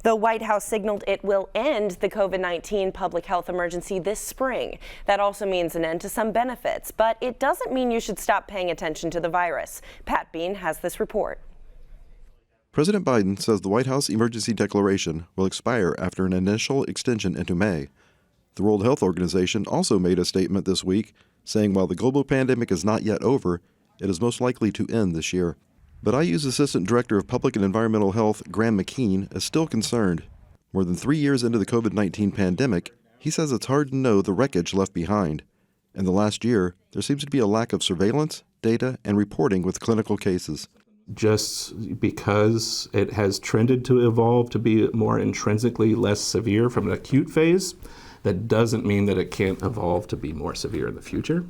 The White House signaled it will end the COVID-19 public health emergency this spring. That also means an end to some benefits, but it doesn't mean you should stop paying attention to the virus. Pat Bean has this report. President Biden says the White House emergency declaration will expire after an initial extension into May. The World Health Organization also made a statement this week saying while the global pandemic is not yet over, it is most likely to end this year. But IU's Assistant Director of Public and Environmental Health, Graham McKean, is still concerned. More than 3 years into the COVID-19 pandemic, he says it's hard to know the wreckage left behind. In the last year, there seems to be a lack of surveillance, data, and reporting with clinical cases. Just because it has trended to evolve to be more intrinsically less severe from an acute phase, that doesn't mean that it can't evolve to be more severe in the future.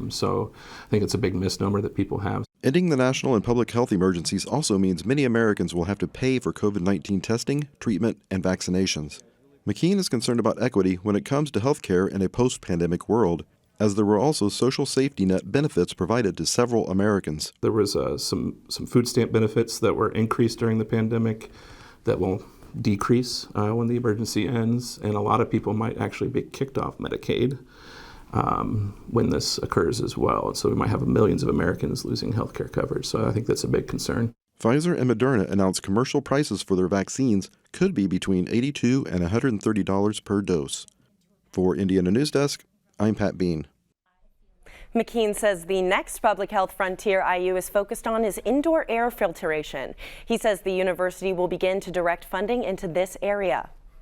So I think it's a big misnomer that people have. Ending the national and public health emergencies also means many Americans will have to pay for COVID-19 testing, treatment, and vaccinations. McKean is concerned about equity when it comes to health care in a post-pandemic world, as there were also social safety net benefits provided to several Americans. There was some food stamp benefits that were increased during the pandemic that will decrease when the emergency ends, and a lot of people might actually be kicked off Medicaid when this occurs as well. So we might have millions of Americans losing health care coverage. So I think that's a big concern. Pfizer and Moderna announced commercial prices for their vaccines could be between $82 and $130 per dose. For Indiana News Desk, I'm Pat Bean. McKean says the next public health frontier IU is focused on is indoor air filtration. He says the university will begin to direct funding into this area.